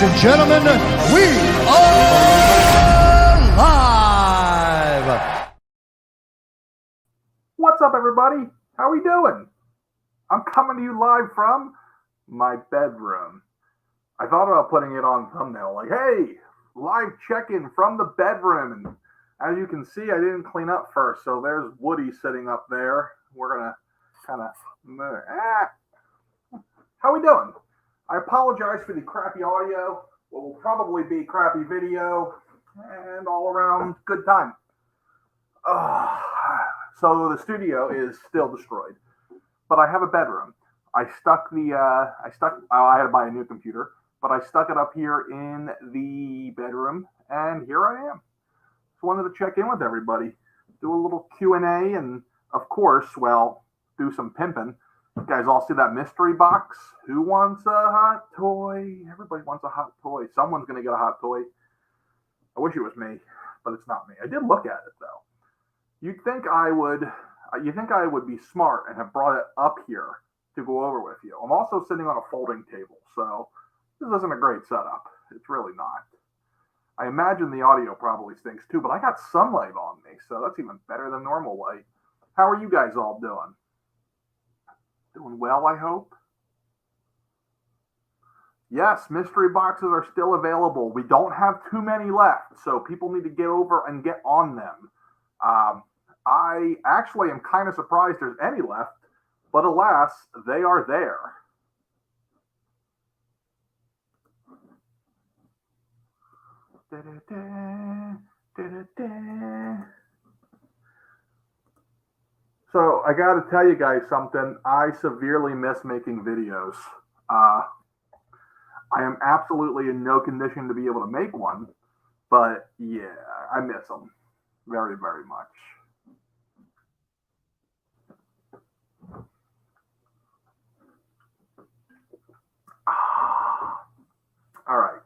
Ladies and gentlemen, we are live! What's up, everybody? How we doing? I'm coming to you live from my bedroom. I thought about putting it on thumbnail, like, hey, live check-in from the bedroom. And as you can see, I didn't clean up first, so there's Woody sitting up there. We're gonna kind of how we doing? I apologize for the crappy audio. What will probably be crappy video and all around good time. So the studio is still destroyed, but I have a bedroom. I had to buy a new computer, but I stuck it up here in the bedroom, and here I am. Just wanted to check in with everybody, do a little Q&A, and of course, well, do some pimping. You guys all see that mystery box? Who wants a hot toy? Everybody wants a hot toy. Someone's going to get a hot toy. I wish it was me, but it's not me. I did look at it, though. You think I would be smart and have brought it up here to go over with you. I'm also sitting on a folding table, so this isn't a great setup. It's really not. I imagine the audio probably stinks too, but I got sunlight on me, so that's even better than normal light. How are you guys all doing? Doing well, I hope. Yes, mystery boxes are still available. We don't have too many left, so people need to get over and get on them. I actually am kind of surprised there's any left, but alas, they are there. So I got to tell you guys something. I severely miss making videos. I am absolutely in no condition to be able to make one, but yeah, I miss them very, very much. All right.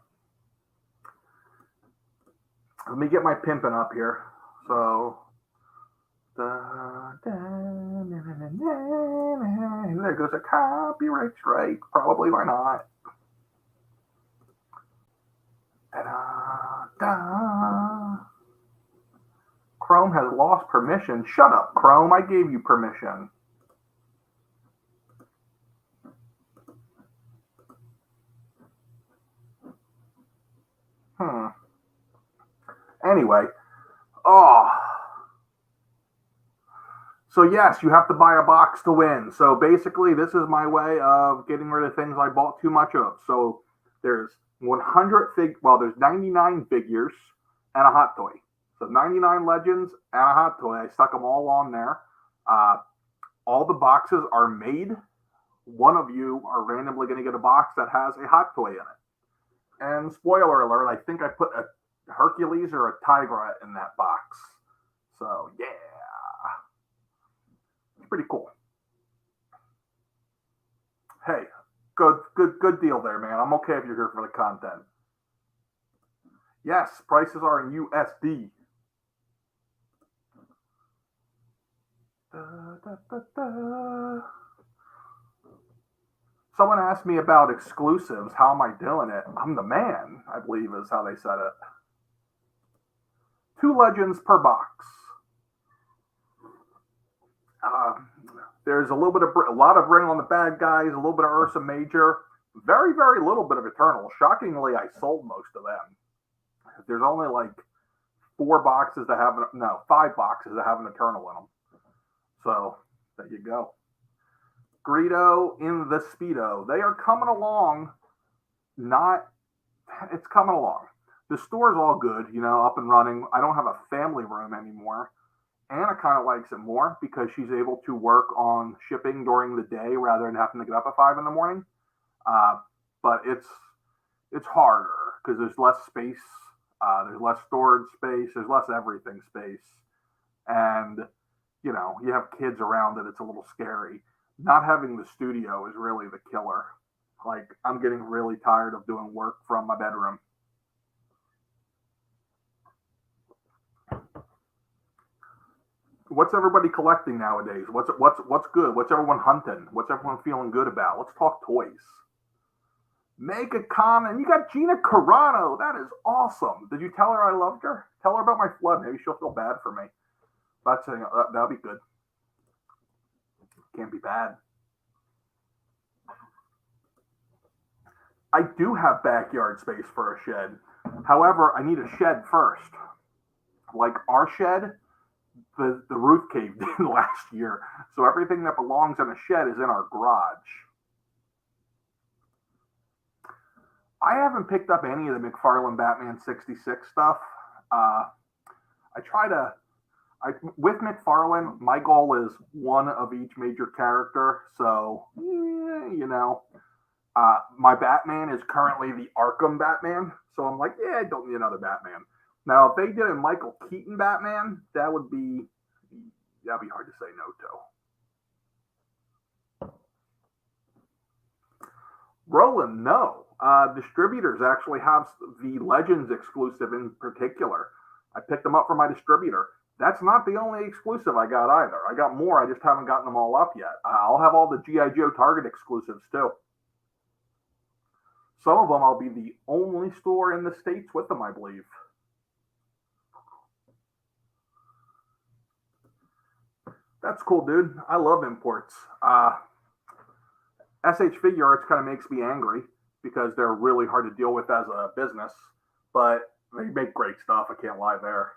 Let me get my pimping up here. So, there goes a copyright strike. Probably, why not? Chrome has lost permission. Shut up, Chrome. I gave you permission. Anyway. So yes, you have to buy a box to win. So basically, this is my way of getting rid of things I bought too much of. So there's 99 figures and a hot toy. So 99 legends and a hot toy. I stuck them all on there. All the boxes are made. One of you are randomly going to get a box that has a hot toy in it. And spoiler alert, I think I put a Hercules or a Tigra in that box. So yeah. It's pretty cool. Hey, good deal there, man. I'm okay if you're here for the content. Yes, prices are in USD. Someone asked me about exclusives. How am I doing it? I'm the man, I believe is how they said it. 2 legends per box. There's a lot of Ring on the Bad Guys, a little bit of Ursa Major, very, very little bit of Eternal. Shockingly, I sold most of them. There's only like 5 boxes that have an Eternal in them. So there you go. Greedo in the Speedo. They are coming along. It's coming along. The store's all good, up and running. I don't have a family room anymore. Anna kind of likes it more because she's able to work on shipping during the day rather than having to get up at 5 in the morning. But it's harder because there's less space. There's less storage space. There's less everything space. And, you have kids around it. It's a little scary. Not having the studio is really the killer. Like, I'm getting really tired of doing work from my bedroom. What's everybody collecting nowadays? What's good? What's everyone hunting? What's everyone feeling good about? Let's talk toys. Make a comment. You got Gina Carano. That is awesome. Did you tell her I loved her? Tell her about my flood. Maybe she'll feel bad for me. That'll be good. Can't be bad. I do have backyard space for a shed. However, I need a shed first. Like our shed, the roof caved in last year. So everything that belongs in a shed is in our garage. I haven't picked up any of the McFarlane Batman 66 stuff. With McFarlane, my goal is one of each major character. So, my Batman is currently the Arkham Batman. So I'm like, I don't need another Batman. Now, if they did a Michael Keaton Batman, that'd be hard to say no to. Roland, no. Distributors actually have the Legends exclusive in particular. I picked them up from my distributor. That's not the only exclusive I got either. I got more. I just haven't gotten them all up yet. I'll have all the G.I. Joe Target exclusives too. Some of them I'll be the only store in the States with them, I believe. That's cool, dude. I love imports. SH Figure Arts kind of makes me angry because they're really hard to deal with as a business, but they make great stuff. I can't lie there.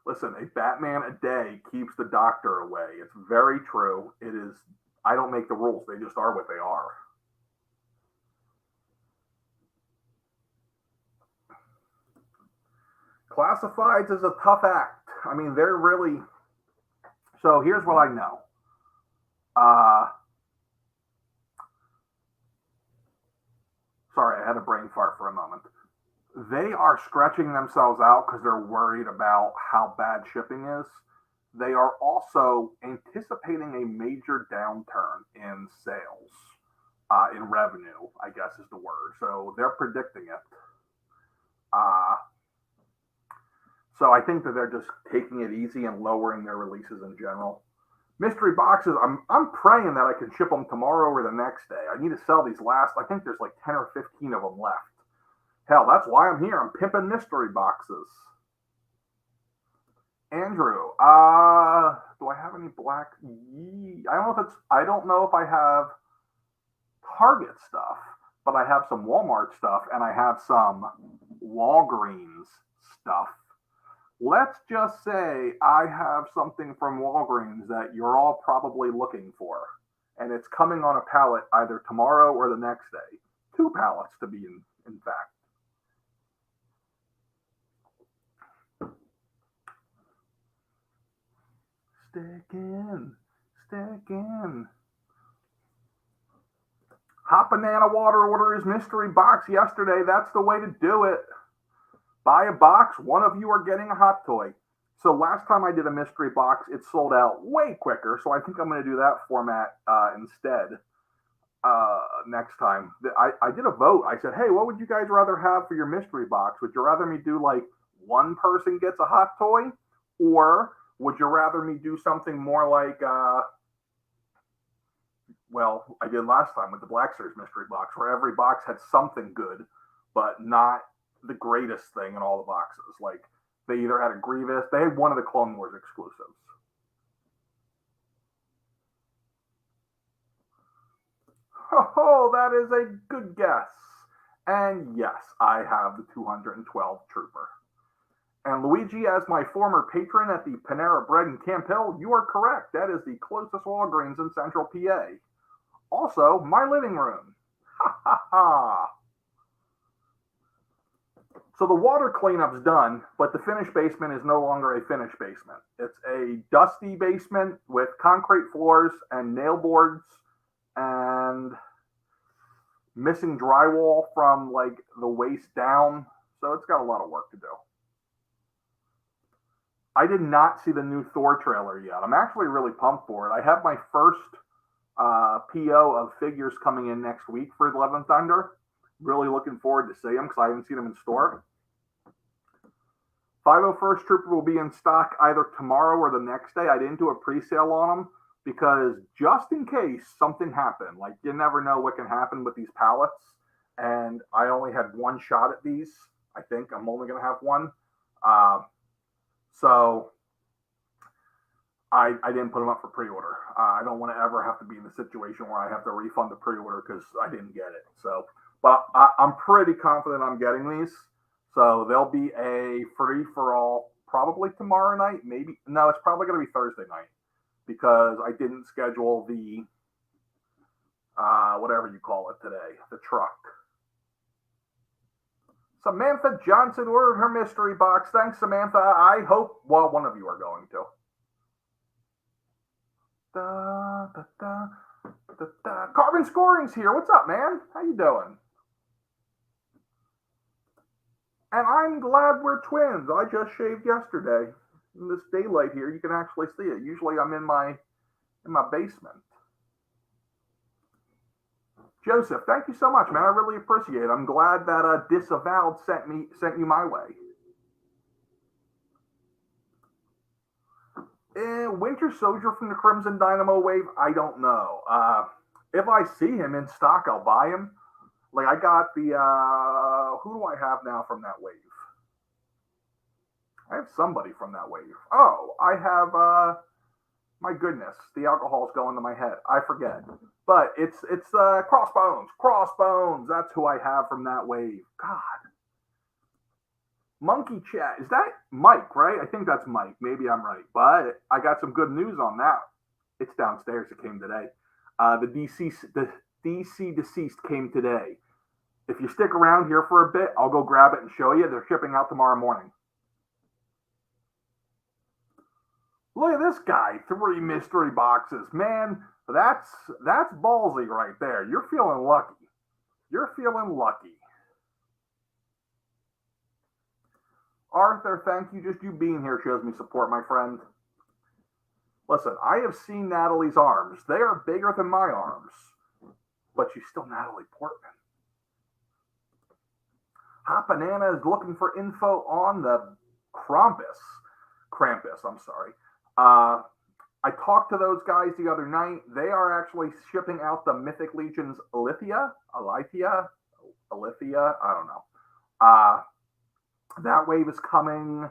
Listen, a Batman a day keeps the doctor away. It's very true. It is. I don't make the rules. They just are what they are. Classifieds is a tough act. I mean, they're really. So here's what I know. Sorry, I had a brain fart for a moment. They are stretching themselves out because they're worried about how bad shipping is. They are also anticipating a major downturn in sales, in revenue, I guess is the word. So they're predicting it. So I think that they're just taking it easy and lowering their releases in general. Mystery boxes, I'm praying that I can ship them tomorrow or the next day. I need to sell these last. I think there's like 10 or 15 of them left. Hell, that's why I'm here. I'm pimping mystery boxes. Andrew, do I have any black? I don't know if I have Target stuff, but I have some Walmart stuff and I have some Walgreens stuff. Let's just say I have something from Walgreens that you're all probably looking for, and it's coming on a pallet either tomorrow or the next day. 2 pallets to be in fact. Stick in. Hot Banana Water ordered his mystery box yesterday. That's the way to do it. Buy a box, one of you are getting a hot toy. So last time I did a mystery box, it sold out way quicker. So I think I'm going to do that format instead next time. I did a vote. I said, hey, what would you guys rather have for your mystery box? Would you rather me do like one person gets a hot toy? Or would you rather me do something more like, well, I did last time with the Black Series mystery box, where every box had something good, but not the greatest thing in all the boxes. Like, they either had a Grievous, they had one of the Clone Wars exclusives. Oh, that is a good guess. And yes, I have the 212 Trooper. And Luigi, as my former patron at the Panera Bread in Camp Hill, you are correct. That is the closest Walgreens in Central PA. Also, my living room. Ha ha ha. So the water cleanup's done, but the finished basement is no longer a finished basement. It's a dusty basement with concrete floors and nail boards and missing drywall from like the waist down. So it's got a lot of work to do. I did not see the new Thor trailer yet. I'm actually really pumped for it. I have my first PO of figures coming in next week for Love and Thunder. Really looking forward to see them because I haven't seen them in store. 501st Trooper will be in stock either tomorrow or the next day. I didn't do a pre-sale on them, because just in case something happened, like you never know what can happen with these pallets. And I only had one shot at these. I think I'm only going to have one. Uh, so I didn't put them up for pre-order. I don't want to ever have to be in the situation where I have to refund the pre-order because I didn't get it. So, but I'm pretty confident I'm getting these. So there'll be a free for all probably tomorrow night. Maybe no, it's probably going to be Thursday night because I didn't schedule the whatever you call it today, the truck. Samantha Johnson ordered her mystery box. Thanks, Samantha. I hope, well, one of you are going to. Carbon Scoring's here. What's up, man? How you doing? And I'm glad we're twins. I just shaved yesterday. In this daylight here, you can actually see it. Usually I'm in my basement. Joseph, thank you so much, man. I really appreciate it. I'm glad that Disavowed sent you my way. Winter Soldier from the Crimson Dynamo Wave, I don't know. If I see him in stock, I'll buy him. Like I got the who do I have now from that wave? I have somebody from that wave. Oh, I have my goodness, the alcohol's going to my head. I forget. But it's Crossbones. Crossbones. That's who I have from that wave. God. Monkey Chat. Is that Mike, right? I think that's Mike. Maybe I'm right. But I got some good news on that. It's downstairs. It came today. The DC Deceased came today. If you stick around here for a bit, I'll go grab it and show you. They're shipping out tomorrow morning. Look at this guy. 3 mystery boxes. Man, that's ballsy right there. You're feeling lucky. You're feeling lucky. Arthur, thank you. Just you being here shows me support, my friend. Listen, I have seen Natalie's arms. They are bigger than my arms. But she's still Natalie Portman. Hot Banana is looking for info on the Krampus, I'm sorry. I talked to those guys the other night. They are actually shipping out the Mythic Legions Alithia, I don't know. That wave is coming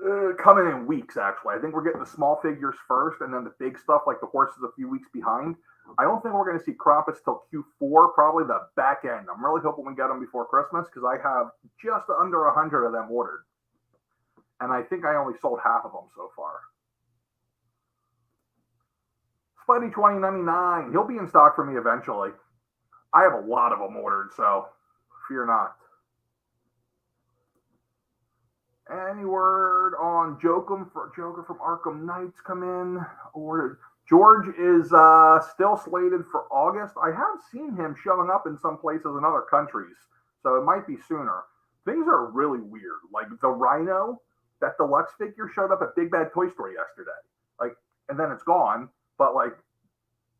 in weeks, actually. I think we're getting the small figures first, and then the big stuff, like the horses, a few weeks behind. I don't think we're going to see Krampus till Q4, probably the back end. I'm really hoping we get them before Christmas because I have just under 100 of them ordered. And I think I only sold half of them so far. Spidey 2099. He'll be in stock for me eventually. I have a lot of them ordered, so fear not. Any word on Joker from Arkham Knights come in? Ordered. George is still slated for August. I have seen him showing up in some places in other countries, so it might be sooner. Things are really weird. Like the Rhino, that deluxe figure showed up at Big Bad Toy Store yesterday. Like, and then it's gone. But like,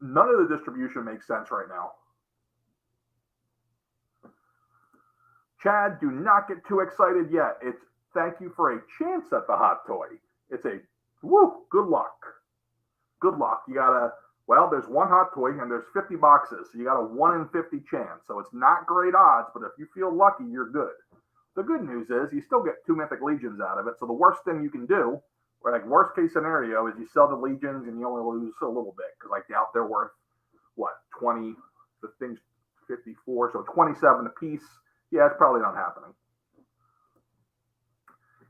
none of the distribution makes sense right now. Chad, do not get too excited yet. It's thank you for a chance at the hot toy. It's a good luck. Good luck. You gotta, well, there's one hot toy and there's 50 boxes. So you got a 1 in 50 chance. So it's not great odds, but if you feel lucky, you're good. The good news is you still get 2 Mythic Legions out of it. So the worst thing you can do, or like worst case scenario, is you sell the Legions and you only lose a little bit. Because I doubt they're worth, 20, the thing's 54, so 27 a piece. Yeah, it's probably not happening.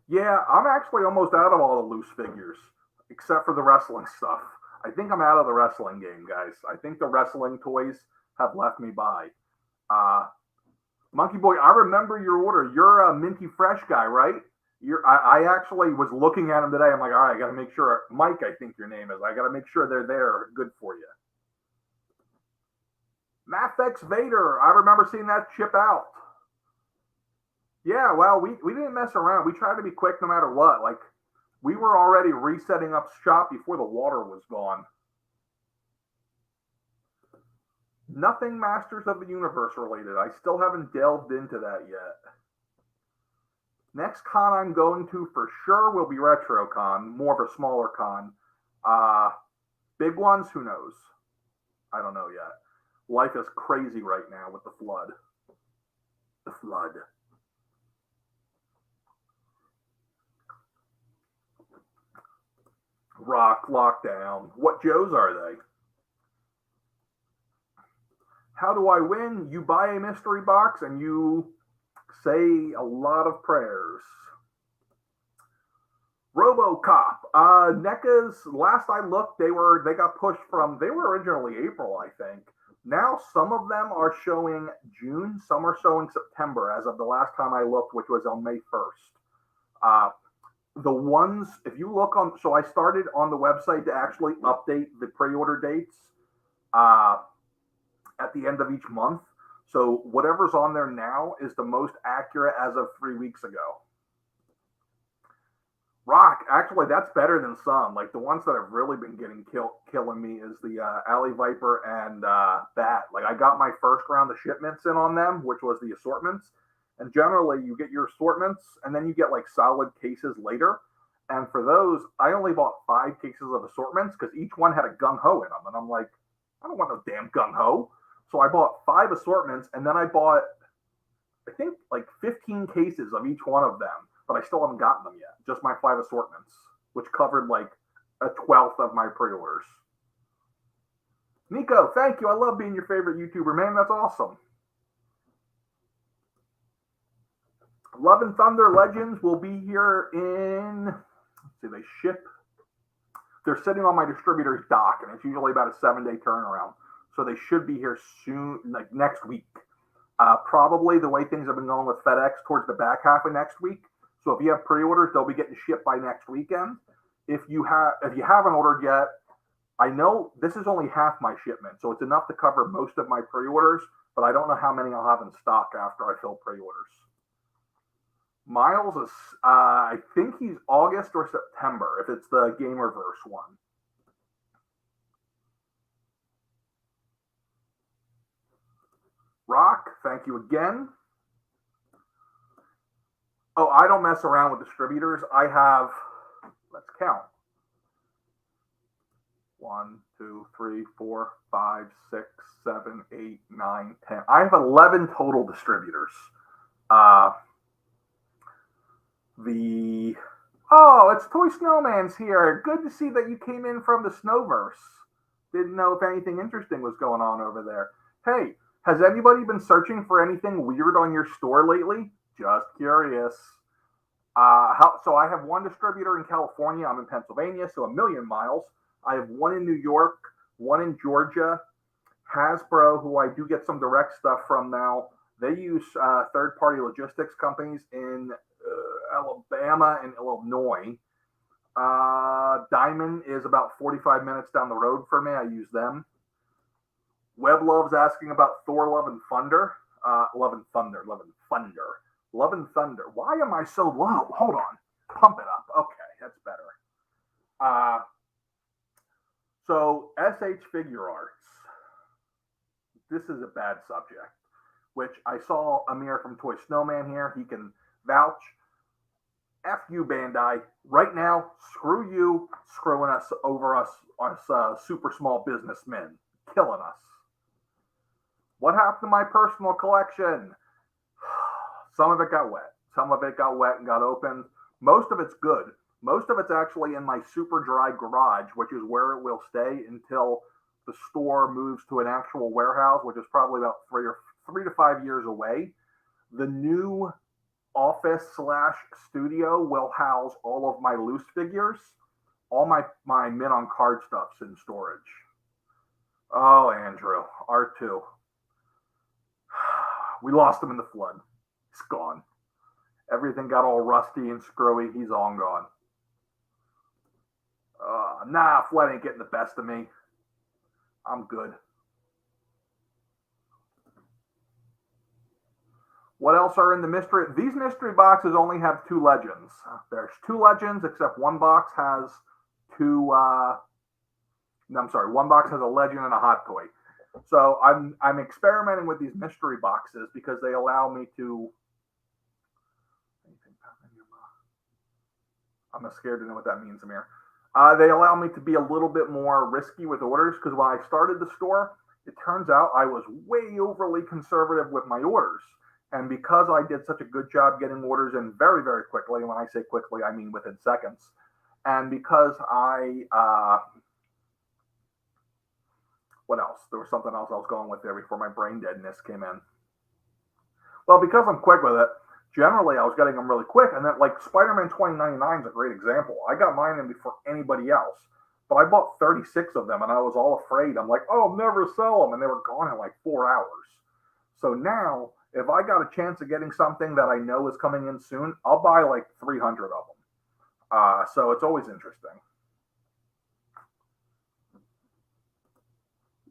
Yeah, I'm actually almost out of all the loose figures, except for the wrestling stuff. I think I'm out of the wrestling game, guys. I think the wrestling toys have left me by. Monkey Boy, I remember your order. You're a Minty Fresh guy, right? I actually was looking at them today. I'm like, all right, I got to make sure. Mike, I think your name is. I got to make sure they're there. Good for you. Mathex Vader. I remember seeing that ship out. Yeah, well, we didn't mess around. We tried to be quick no matter what. Like, we were already resetting up shop before the water was gone. Nothing Masters of the Universe related. I still haven't delved into that yet. Next con I'm going to for sure will be RetroCon, more of a smaller con. Big ones, who knows? I don't know yet. Life is crazy right now with the flood. The flood. Rock lockdown. What Joes are they? How do I win? You buy a mystery box and you say a lot of prayers. RoboCop. NECA's, last I looked, they got pushed from, they were originally April, I think. Now some of them are showing June, some are showing September as of the last time I looked, which was on May 1st. The ones, if you look on, so I started on the website to actually update the pre-order dates at the end of each month. So whatever's on there now is the most accurate as of 3 weeks ago. Rock, actually, that's better than some. Like the ones that have really been killing me is the Alley Viper and Bat. Like I got my first round of shipments in on them, which was the assortments. And generally, you get your assortments, and then you get like solid cases later. And for those, I only bought 5 cases of assortments because each one had a gung ho in them. And I'm like, I don't want no damn gung ho. So I bought 5 assortments, and then I bought, I think, like 15 cases of each one of them. But I still haven't gotten them yet. Just my 5 assortments, which covered like a 1/12 of my pre-orders. Nico, thank you. I love being your favorite YouTuber, man. That's awesome. Love and Thunder Legends will be here in, let's see, they ship. They're sitting on my distributor's dock, and it's usually about a 7-day turnaround. So they should be here soon, like next week. Probably the way things have been going with FedEx towards the back half of next week. So if you have pre-orders, they'll be getting shipped by next weekend. If you haven't ordered yet, I know this is only half my shipment, so it's enough to cover most of my pre-orders, but I don't know how many I'll have in stock after I fill pre-orders. Miles is, I think he's August or September, if it's the Gamerverse one. Rock, thank you again. Oh, I don't mess around with distributors. I have, let's count. 1, 2, 3, 4, 5, 6, 7, 8, 9, 10. I have 11 total distributors. It's Toy Snowman's here. Good to see that you came in from the Snowverse. Didn't know if anything interesting was going on over there. Hey, has anybody been searching for anything weird on your store lately? Just curious. So I have one distributor in California. I'm in Pennsylvania, so 1,000,000 miles. I have one in New York, one in Georgia. Hasbro, who I do get some direct stuff from now, they use third-party logistics companies in Alabama and Illinois. Diamond is about 45 minutes down the road for me. I use them. Web Love's asking about Thor Love and Thunder. Love and Thunder. Why am I so low? Hold on. Pump it up. Okay, that's better. So SH Figure Arts. This is a bad subject, which I saw Amir from Toy Snowman here. He can vouch. F you, Bandai. Right now, screw you, screwing us over us super small businessmen, killing us. What happened to my personal collection? Some of it got wet. Some of it got wet and got opened. Most of it's good. Most of it's actually in my super dry garage, which is where it will stay until the store moves to an actual warehouse, which is probably about 3 to 5 years away. The new office/studio will house all of my loose figures. All my Min on card stuff's in storage. Oh, Andrew, R2. We lost him in the flood. He's gone. Everything got all rusty and screwy. He's all gone. Flood ain't getting the best of me. I'm good. What else are in the mystery? These mystery boxes only have 2 legends. There's 2 legends, except one box has 2. One box has a legend and a hot toy. So I'm experimenting with these mystery boxes because they allow me to. I'm scared to know what that means, Amir. They allow me to be a little bit more risky with orders because when I started the store, it turns out I was way overly conservative with my orders. And because I did such a good job getting orders in very, very quickly, and when I say quickly, I mean within seconds, and because what else? There was something else I was going with there before my brain deadness came in. Well, because I'm quick with it, generally I was getting them really quick. And then, like, Spider-Man 2099 is a great example. I got mine in before anybody else, but I bought 36 of them and I was all afraid. I'm like, oh, I'll never sell them. And they were gone in like 4 hours. So now, if I got a chance of getting something that I know is coming in soon, I'll buy like 300 of them. So it's always interesting.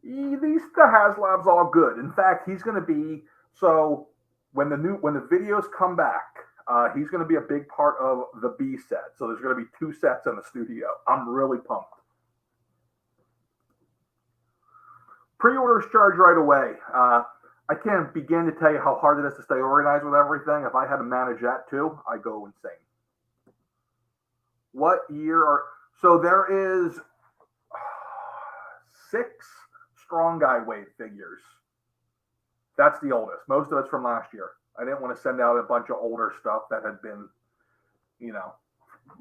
The HasLab's all good. In fact, he's going to be so when the videos come back, he's going to be a big part of the B set. So there's going to be 2 sets in the studio. I'm really pumped. Pre-orders charge right away. I can't begin to tell you how hard it is to stay organized with everything. If I had to manage that too, I go insane. What year are so there is 6 Strong Guy Wave figures. That's the oldest. Most of it's from last year. I didn't want to send out a bunch of older stuff that had been,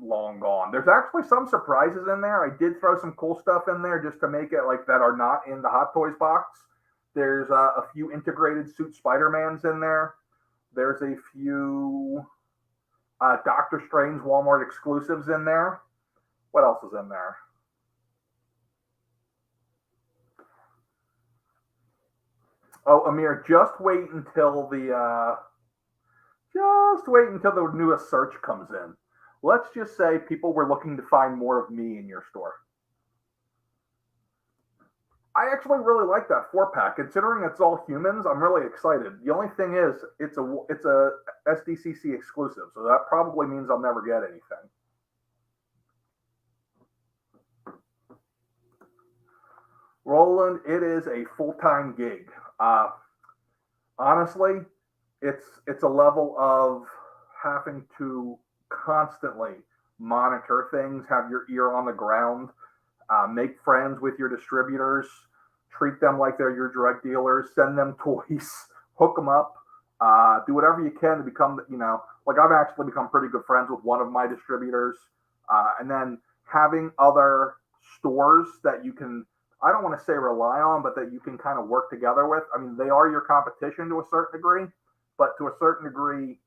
long gone. There's actually some surprises in there. I did throw some cool stuff in there just to make it like that are not in the Hot Toys box. There's a few integrated suit Spider-Mans in there. There's a few Doctor Strange Walmart exclusives in there. What else is in there? Oh, Amir, just wait until the newest search comes in. Let's just say people were looking to find more of me in your store. I actually really like that 4-pack. Considering it's all humans, I'm really excited. The only thing is, it's a SDCC exclusive, so that probably means I'll never get anything. Roland, it is a full-time gig. Honestly, it's a level of having to constantly monitor things, have your ear on the ground, make friends with your distributors, treat them like they're your drug dealers, send them toys, hook them up, do whatever you can to become, like I've actually become pretty good friends with one of my distributors, and then having other stores that you can, I don't want to say rely on, but that you can kind of work together with. I mean, they are your competition to a certain degree, but to a certain degree,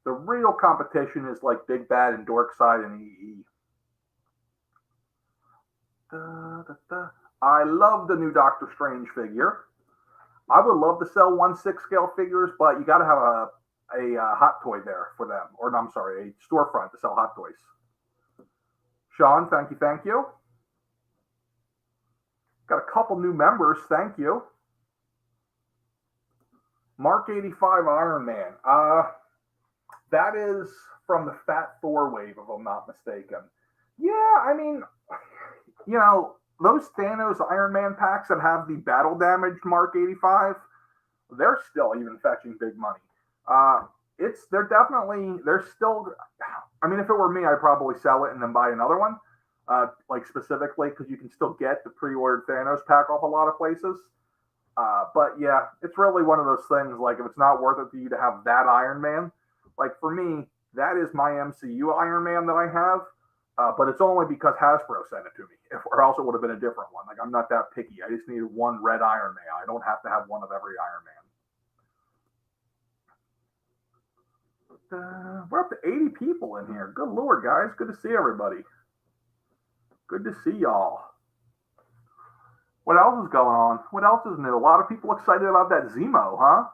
the real competition is like Big Bad and Dorkside and EE. I love the new Doctor Strange figure. I would love to sell 1/6 scale figures, but you got to have a hot toy there for them, or no, I'm sorry, a storefront to sell hot toys. Sean, thank you. Got a couple new members, thank you. Mark 85 Iron Man. That is from the Fat Thor wave, if I'm not mistaken. Yeah, I mean, those Thanos Iron Man packs that have the battle damaged Mark 85, they're still even fetching big money. They're still, I mean, if it were me, I'd probably sell it and then buy another one, like specifically because you can still get the pre-ordered Thanos pack off a lot of places. But yeah, it's really one of those things, like if it's not worth it to you to have that Iron Man, like for me, that is my MCU Iron Man that I have. But it's only because Hasbro sent it to me, or else it would have been a different one. Like, I'm not that picky. I just needed one red Iron Man. I don't have to have one of every Iron Man. We're up to 80 people in here. Good Lord, guys. Good to see everybody. Good to see y'all. What else is going on? What else is new? A lot of people excited about that Zemo, huh?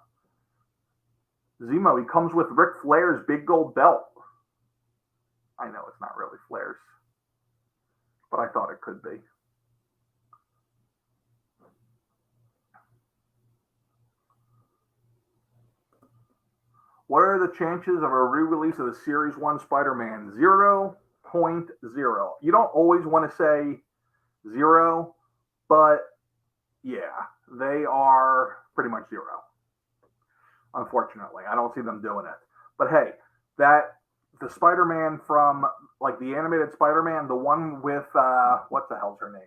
Zemo, he comes with Ric Flair's big gold belt. I know it's not really Flair's, but I thought it could be. What are the chances of a re-release of the Series 1 Spider-Man? 0.0. You don't always want to say 0, but yeah, they are pretty much 0. Unfortunately, I don't see them doing it. But hey, the Spider-Man from like the animated Spider-Man, the one with what the hell's her name?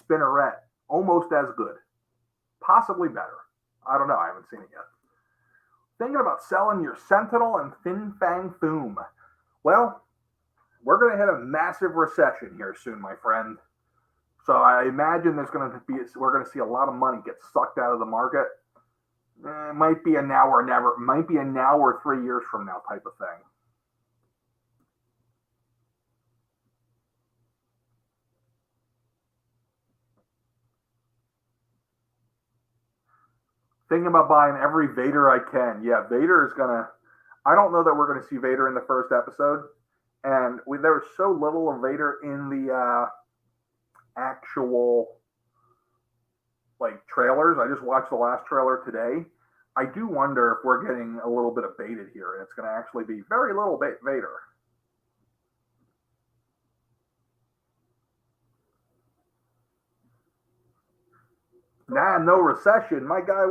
Spinneret, almost as good, possibly better. I don't know. I haven't seen it yet. Thinking about selling your Sentinel and Fin Fang Foom. Well, we're going to hit a massive recession here soon, my friend. So I imagine we're going to see a lot of money get sucked out of the market. It might be a now or never. Might be a now or 3 years from now type of thing. Thinking about buying every Vader I can. Yeah, Vader is gonna. I don't know that we're gonna see Vader in the first episode, and there was so little of Vader in the actual like trailers. I just watched the last trailer today. I do wonder if we're getting a little bit of baited here, and it's going to actually be very little Vader. Nah, no recession, my guy.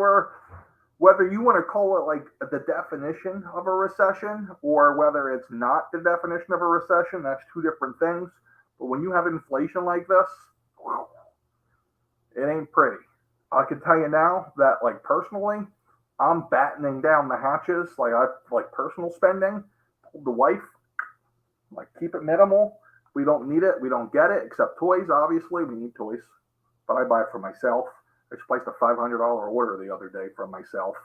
Whether you want to call it like the definition of a recession or whether it's not the definition of a recession, that's two different things. But when you have inflation like this, it ain't pretty. I can tell you now that, like, personally, I'm battening down the hatches. Like personal spending. Told the wife, like, keep it minimal. We don't need it. We don't get it, except toys. Obviously, we need toys, but I buy it for myself. I just placed a $500 order the other day from myself.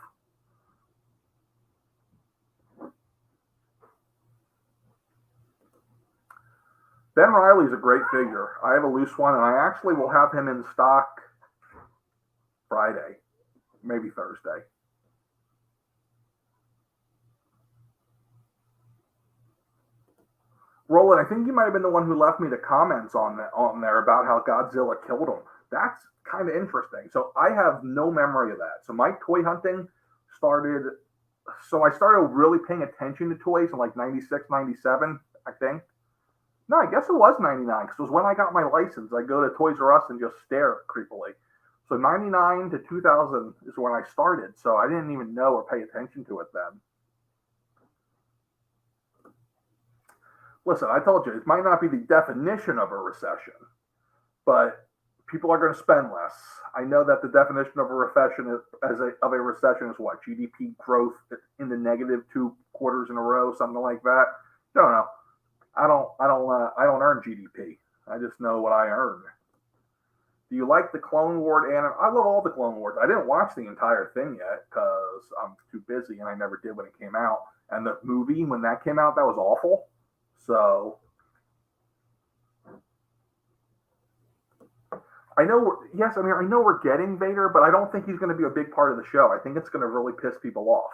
Ben Riley's a great figure. I have a loose one, and I actually will have him in stock Friday, maybe Thursday. Roland, I think you might have been the one who left me the comments on there about how Godzilla killed him. That's kind of interesting. So I have no memory of that. So my toy hunting started. So I started really paying attention to toys in like 96, 97, I think. No, I guess it was 99 because it was when I got my license. I go to Toys R Us and just stare creepily. So 99 to 2000 is when I started. So I didn't even know or pay attention to it then. Listen, I told you, it might not be the definition of a recession, but people are going to spend less. I know that the definition of a recession is what? GDP growth in the negative 2 quarters in a row, something like that. No. I don't earn GDP. I just know what I earn. Do you like the Clone Wars anime? I love all the Clone Wars. I didn't watch the entire thing yet because I'm too busy and I never did when it came out. And the movie, when that came out, that was awful. So I know we're getting Vader, but I don't think he's going to be a big part of the show. I think it's going to really piss people off.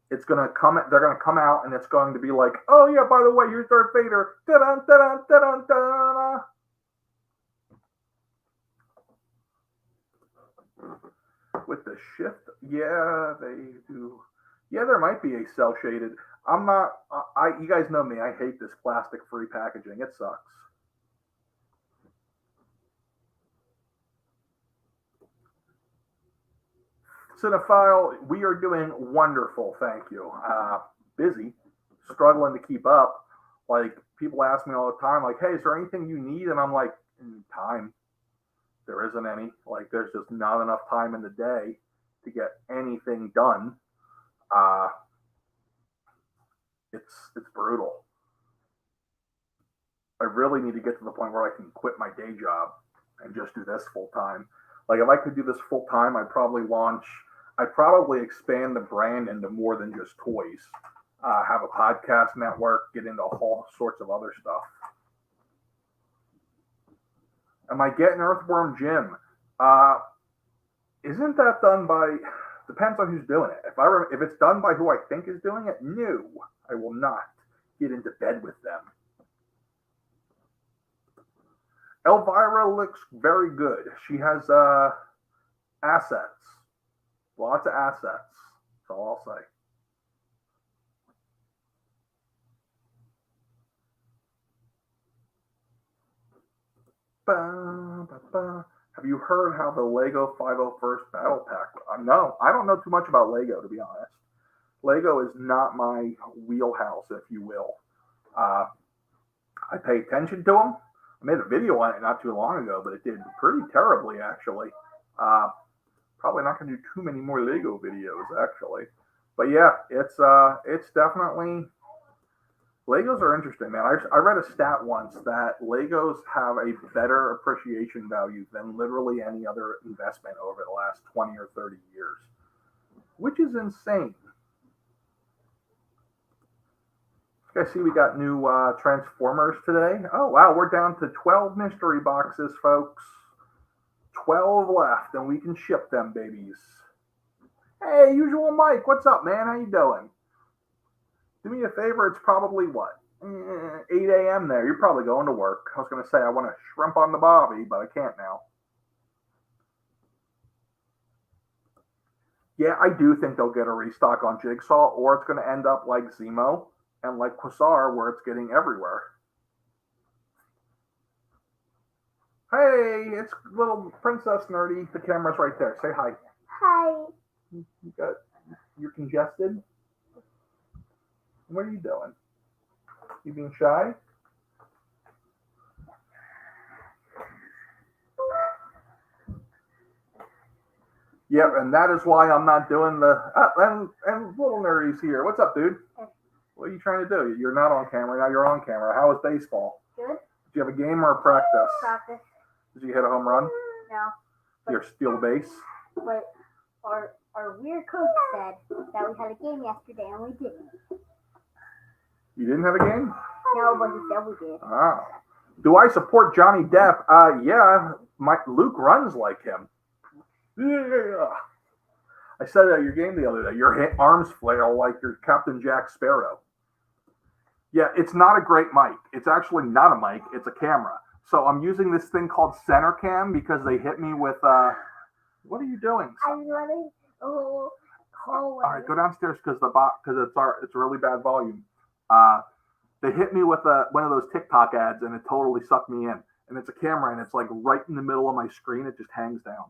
They're going to come out and it's going to be like, oh yeah, by the way, you're Darth Vader. Da-dun, da-dun, da-dun, da-dun. With the shift, yeah, they do. Yeah, there might be a cell shaded. I'm not. You guys know me. I hate this plastic-free packaging. It sucks. Cinephile, we are doing wonderful. Thank you. Busy, struggling to keep up. Like, people ask me all the time, like, hey, is there anything you need? And I'm like, time. There isn't any. Like, there's just not enough time in the day to get anything done. It's brutal. I really need to get to the point where I can quit my day job and just do this full time. Like, if I could do this full time, I'd probably expand the brand into more than just toys. Have a podcast network, get into all sorts of other stuff. Am I getting Earthworm Jim? Isn't that done by? Depends on who's doing it. If it's done by who I think is doing it, no, I will not get into bed with them. Elvira looks very good. She has assets, lots of assets. That's all I'll say. Ba, ba, ba. Have you heard how the Lego 501st Battle Pack? No, I don't know too much about Lego, to be honest. Lego is not my wheelhouse, if you will. I pay attention to them. I made a video on it not too long ago, but it did pretty terribly, actually. Probably not going to do too many more Lego videos, actually. But yeah, it's definitely Legos are interesting, man. I read a stat once that Legos have a better appreciation value than literally any other investment over the last 20 or 30 years, which is insane. I see we got new Transformers today. Oh, wow, we're down to 12 mystery boxes, folks. 12 left, and we can ship them babies. Hey, usual Mike, what's up, man? How you doing? Do me a favor, it's probably what? 8 a.m. there. You're probably going to work. I was going to say I want to shrimp on the bobby, but I can't now. Yeah, I do think they'll get a restock on Jigsaw, or it's going to end up like Zemo and like Quasar, where it's getting everywhere. Hey, it's little Princess Nerdy. The camera's right there. Say hi. Hi. You're congested? What are you doing? You being shy? Yeah, and that is why I'm not doing the and little nerdy's here. What's up, dude? What are you trying to do? You're not on camera now. You're on camera. How was baseball? Good. Did you have a game or a practice? Practice. Did you hit a home run? No. Did you steal the base? But our weird coach said that we had a game yesterday and we didn't. You didn't have a game? No, but he said we did. Oh. Do I support Johnny Depp? Yeah. Luke runs like him. Yeah. I said at your game the other day, your arms flail like you're Captain Jack Sparrow. Yeah, it's not a great mic. It's actually not a mic. It's a camera. So I'm using this thing called Center Cam because they hit me with, what are you doing? I'm running a whole hallway. All right, go downstairs because it's a really bad volume. They hit me with one of those TikTok ads and it totally sucked me in. And it's a camera and it's like right in the middle of my screen. It just hangs down.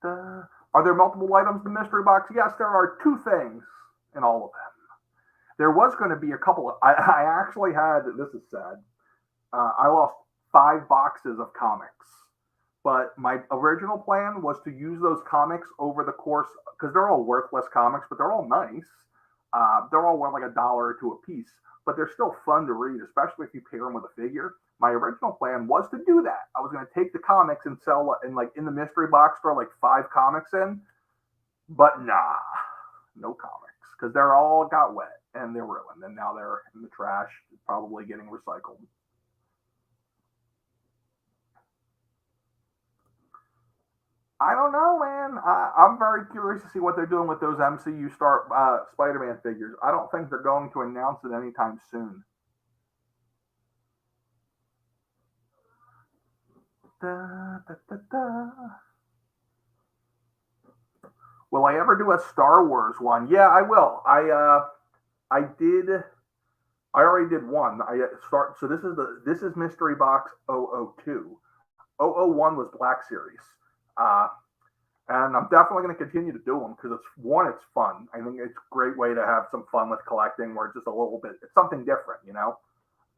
Are there multiple items in the mystery box? Yes, there are 2 things in all of them. There was going to be a couple of. I actually had. This is sad. I lost 5 boxes of comics, but my original plan was to use those comics over the course because they're all worthless comics, but they're all nice. They're all worth like $1 or 2 a piece, but they're still fun to read, especially if you pair them with a figure. My original plan was to do that. I was going to take the comics and sell in the mystery box store like 5 comics in, but nah, no comics because they're all got wet and they're ruined and now they're in the trash, probably getting recycled. I don't know, man. I'm very curious to see what they're doing with those MCU Spider-Man figures. I don't think they're going to announce it anytime soon. Da, da, da, da. Will I ever do a Star Wars one? Yeah, I will. I already did one. So this is Mystery Box 002. 001 was Black Series. And I'm definitely going to continue to do them because it's fun. I think it's a great way to have some fun with collecting where it's just a little bit, it's something different, you know?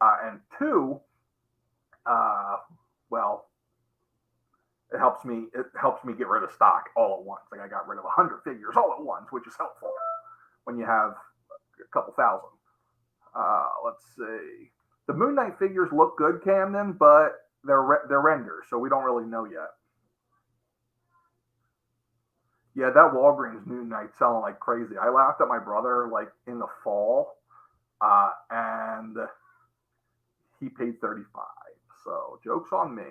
And 2, well, it helps me get rid of stock all at once. Like I got rid of 100 figures all at once, which is helpful when you have a couple thousand. Let's see. The Moon Knight figures look good, Camden, but they're renders, so we don't really know yet. Yeah, that Walgreens Moon Knight selling like crazy. I laughed at my brother like in the fall, and he paid $35. So joke's on me.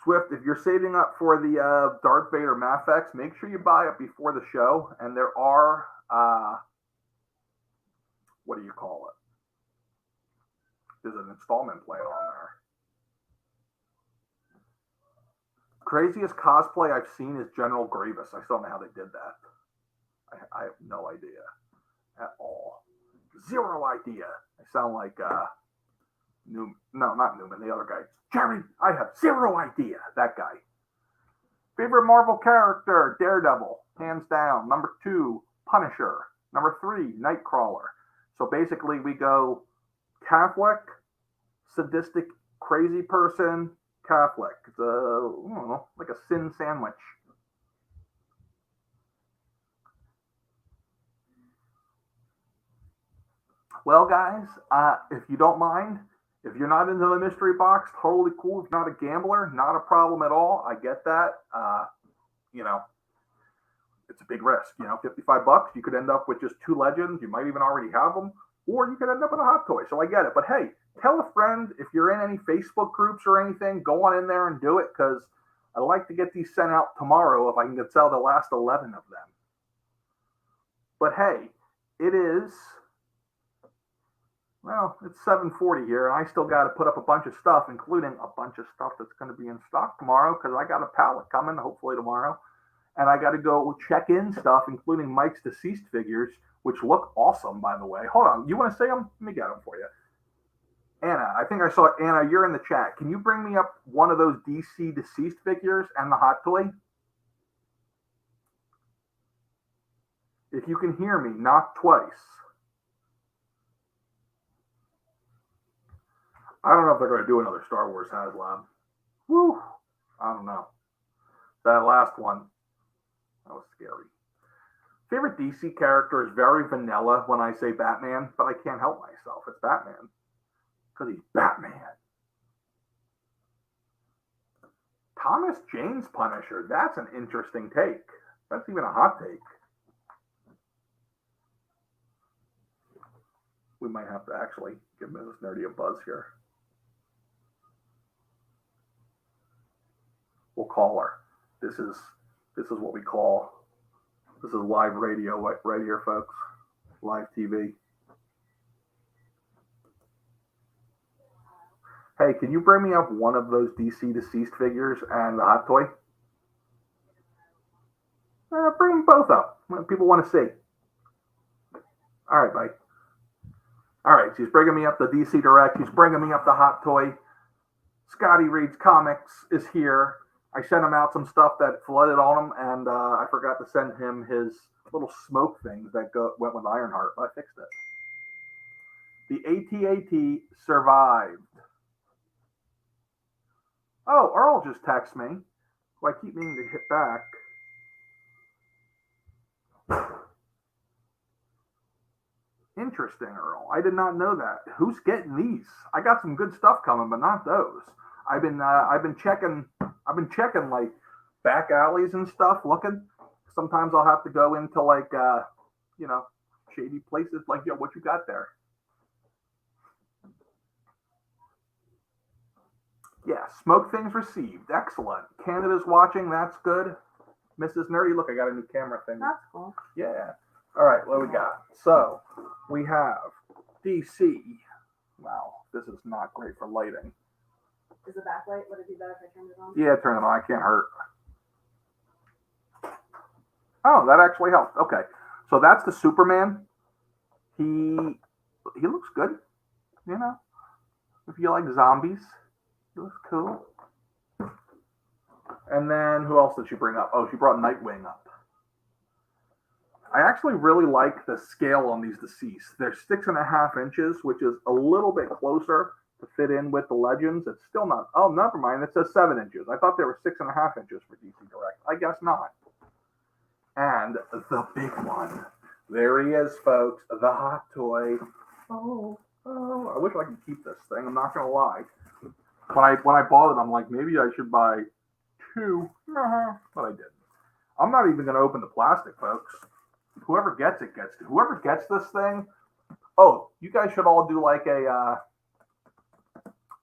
Swift, if you're saving up for the Darth Vader Mafex, make sure you buy it before the show. And there are, what do you call it? There's an installment plan on there. Craziest cosplay I've seen is General Grievous. I still don't know how they did that. I have no idea at all. Zero idea. I sound like Newman. No, not Newman. The other guy. Jerry, I have zero idea. That guy. Favorite Marvel character, Daredevil, hands down. Number 2, Punisher. Number 3, Nightcrawler. So basically we go Catholic, sadistic, crazy person, Catholic. It's like a sin sandwich. Well, guys, if you don't mind, if you're not into the mystery box, totally cool. If you're not a gambler, not a problem at all. I get that. It's a big risk. $55. You could end up with just 2 legends. You might even already have them, or you could end up with a hot toy. So I get it. But hey, tell a friend if you're in any Facebook groups or anything. Go on in there and do it, because I'd like to get these sent out tomorrow if I can sell the last 11 of them. But hey, it is. Well, it's 7:40 here, and I still got to put up a bunch of stuff, including a bunch of stuff that's going to be in stock tomorrow, because I got a pallet coming, hopefully tomorrow. And I got to go check in stuff, including Mike's deceased figures, which look awesome, by the way. Hold on. You want to say them? Let me get them for you. Anna, I think I saw it. Anna, you're in the chat. Can you bring me up one of those DC deceased figures and the hot toy? If you can hear me, knock twice. I don't know if they're going to do another Star Wars HasLab. Woo! I don't know. That last one, that was scary. Favorite DC character is very vanilla when I say Batman, but I can't help myself. It's Batman. Because he's Batman. Thomas Jane's Punisher. That's an interesting take. That's even a hot take. We might have to actually give Mrs. Nerdy a buzz here. We'll call her. This is what we call. This is live radio right here, folks. Live TV. Hey, can you bring me up one of those DC deceased figures and the hot toy? Bring them both up. People want to see. All right, Mike. All right, she's bringing me up the DC Direct. She's bringing me up the hot toy. Scotty Reads Comics is here. I sent him out some stuff that flooded on him, and I forgot to send him his little smoke things that went with Ironheart, but I fixed it. The AT-AT survived. Oh, Earl just texted me, who I keep meaning to hit back. Interesting, Earl. I did not know that. Who's getting these? I got some good stuff coming, but not those. I've been checking like back alleys and stuff, looking. Sometimes I'll have to go into like shady places. Like, yo, what you got there? Yeah, smoke things received. Excellent. Canada's watching. That's good. Mrs. Nerdy, look, I got a new camera thing. That's cool. Yeah. All right, what we got? So we have DC. Wow, this is not great for lighting. Is the backlight? Would it be better if I turned it on? Yeah, turn it on. I can't hurt. Oh, that actually helped. Okay, so that's the Superman. He looks good. You know, if you like zombies, he looks cool. And then who else did she bring up? Oh, she brought Nightwing up. I actually really like the scale on these deceased. They're 6.5 inches, which is a little bit closer to fit in with the Legends. It's still not. Oh, never mind. It says 7 inches. I thought they were 6.5 inches for DC Direct. I guess not. And the big one. There he is, folks. The hot toy. Oh, I wish I could keep this thing. I'm not gonna lie. When I bought it, I'm like, maybe I should buy 2. But I didn't. I'm not even gonna open the plastic, folks. Whoever gets it gets it. Whoever gets this thing. Oh, you guys should all do like a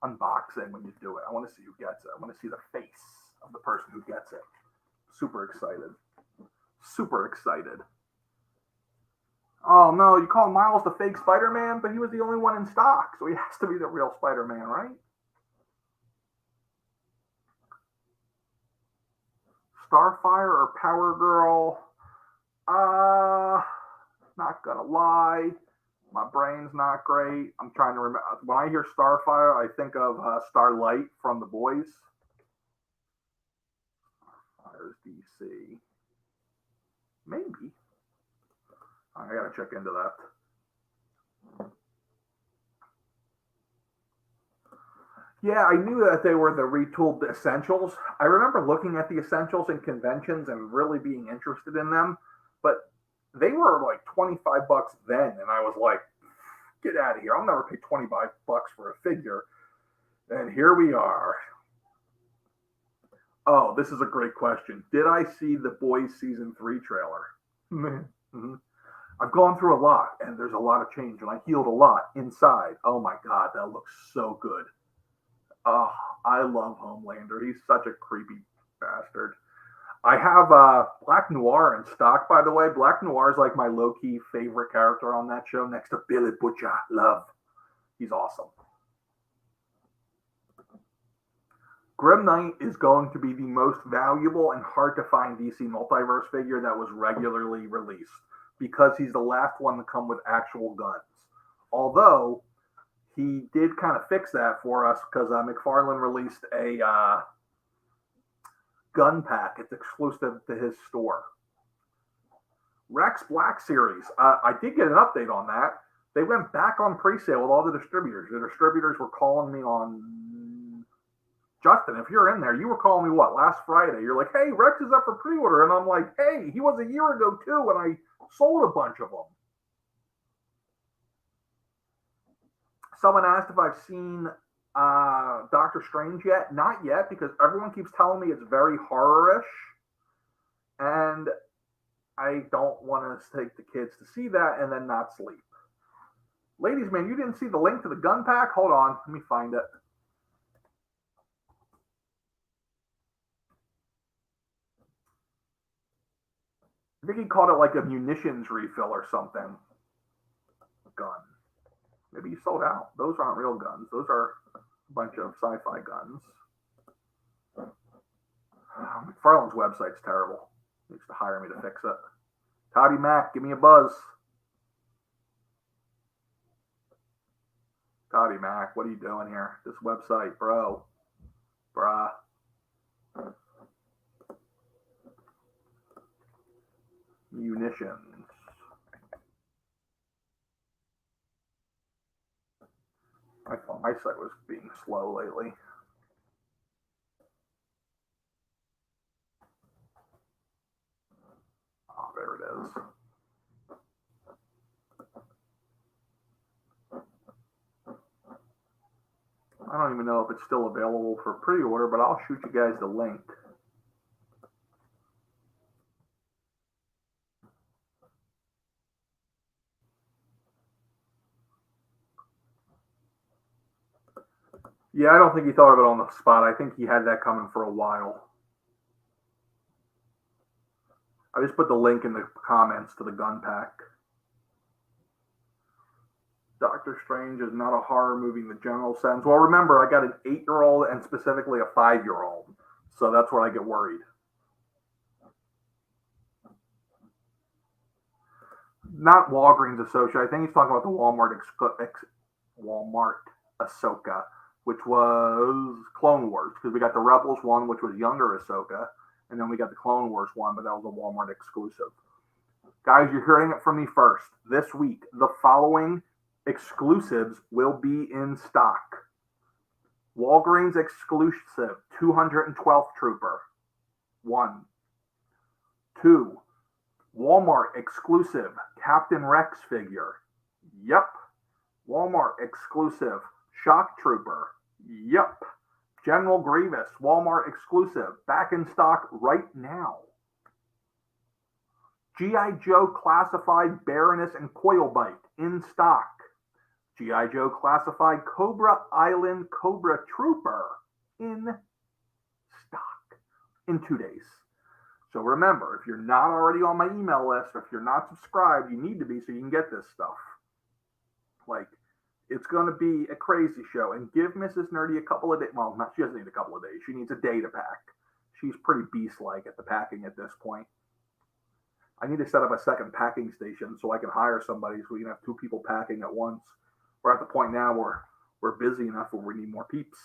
unboxing when you do it. I want to see who gets it. I want to see the face of the person who gets it. Super excited. Super excited. Oh no, you call Miles the fake Spider-Man, but he was the only one in stock, so he has to be the real Spider-Man, right? Starfire or Power Girl? Not gonna lie, my brain's not great. I'm trying to remember. When I hear Starfire, I think of Starlight from The Boys. There's DC. Maybe. I gotta check into that. Yeah, I knew that they were the retooled essentials. I remember looking at the essentials in conventions and really being interested in them, but they were like 25 bucks then, and I was like, get out of here. I'll never pay 25 bucks for a figure. And here we are. Oh, this is a great question. Did I see the Boys Season 3 trailer? Mm-hmm. I've gone through a lot, and there's a lot of change, and I healed a lot inside. Oh my God, that looks so good. Oh, I love Homelander. He's such a creepy bastard. I have Black Noir in stock, by the way. Black Noir is like my low-key favorite character on that show, next to Billy Butcher. Love. He's awesome. Grim Knight is going to be the most valuable and hard-to-find DC Multiverse figure that was regularly released because he's the last one to come with actual guns. Although, he did kind of fix that for us because McFarlane released a gun pack. It's exclusive to his store. Rex Black Series. I did get an update on that. They went back on pre-sale with all the distributors. The distributors were calling me on... Justin, if you're in there, you were calling me, what, last Friday? You're like, hey, Rex is up for pre-order. And I'm like, hey, he was a year ago too, and I sold a bunch of them. Someone asked if I've seen Doctor Strange yet. Not yet, because everyone keeps telling me it's very horror-ish. And I don't want to take the kids to see that and then not sleep. Ladies, man, you didn't see the link to the gun pack? Hold on. Let me find it. I think he called it like a munitions refill or something. Gun. Maybe he sold out. Those aren't real guns. Those are a bunch of sci-fi guns. McFarlane's website's terrible. He needs to hire me to fix it. Toddy Mac, give me a buzz. Toddy Mac, what are you doing here? This website, bro. Bruh. Munitions. I thought my site was being slow lately. Oh, there it is. I don't even know if it's still available for pre-order, but I'll shoot you guys the link. Yeah, I don't think he thought of it on the spot. I think he had that coming for a while. I just put the link in the comments to the gun pack. Doctor Strange is not a horror movie in the general sense. Well, remember, I got an 8-year-old and specifically a 5-year-old. So that's where I get worried. Not Walgreens Associate. I think he's talking about the Walmart Ahsoka, which was Clone Wars, because we got the Rebels one, which was younger Ahsoka, and then we got the Clone Wars one, but that was a Walmart exclusive. Guys, you're hearing it from me first. This week, the following exclusives will be in stock. Walgreens exclusive, 212th Trooper, 1. 2. Walmart exclusive, Captain Rex figure. Yep. Walmart exclusive, Shock Trooper. Yep. General Grievous, Walmart exclusive, back in stock right now. G.I. Joe Classified Baroness and Coilbite in stock. G.I. Joe Classified Cobra Island Cobra Trooper in stock in 2 days. So remember, if you're not already on my email list, or if you're not subscribed, you need to be so you can get this stuff. Like, it's going to be a crazy show. And give Mrs. Nerdy a couple of days. Well, she doesn't need a couple of days. She needs a day to pack. She's pretty beast-like at the packing at this point. I need to set up a second packing station so I can hire somebody so we can have 2 people packing at once. We're at the point now where we're busy enough where we need more peeps.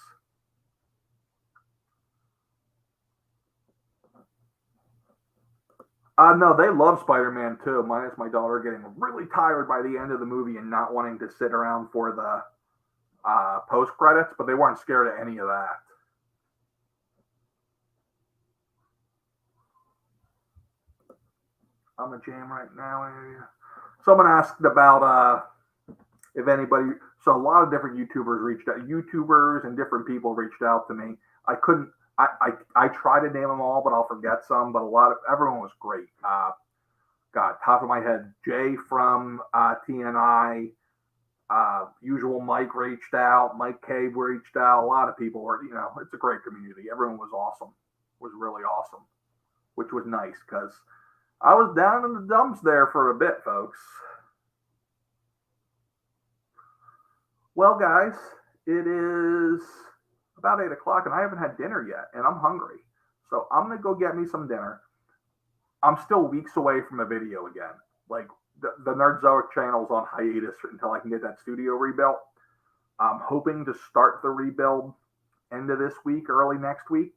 No, they love Spider-Man too. Minus my daughter getting really tired by the end of the movie and not wanting to sit around for the post credits, but they weren't scared of any of that. I'm a jam right now. Someone asked about if anybody. So a lot of different YouTubers reached out. YouTubers and different people reached out to me. I couldn't. I try to name them all, but I'll forget some. But everyone was great. God, top of my head, Jay from TNI. Usual Mike reached out. Mike Cave reached out. A lot of people were. It's a great community. Everyone was awesome. Was really awesome, which was nice because I was down in the dumps there for a bit, folks. Well, guys, it is about 8 o'clock and I haven't had dinner yet and I'm hungry. So I'm going to go get me some dinner. I'm still weeks away from a video again. Like the Nerdzoic channel's on hiatus until I can get that studio rebuilt. I'm hoping to start the rebuild end of this week, early next week.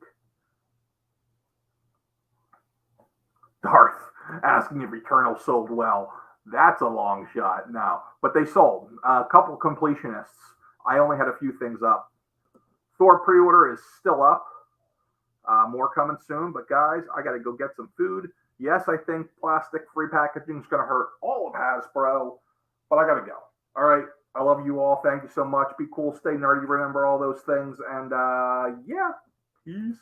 Darth asking if Eternal sold well. That's a long shot now, but they sold. A couple completionists. I only had a few things up. Thor pre-order is still up. More coming soon, but guys, I got to go get some food. Yes, I think plastic-free packaging is going to hurt all of Hasbro, but I got to go. All right, I love you all. Thank you so much. Be cool, stay nerdy, remember all those things, and yeah, peace.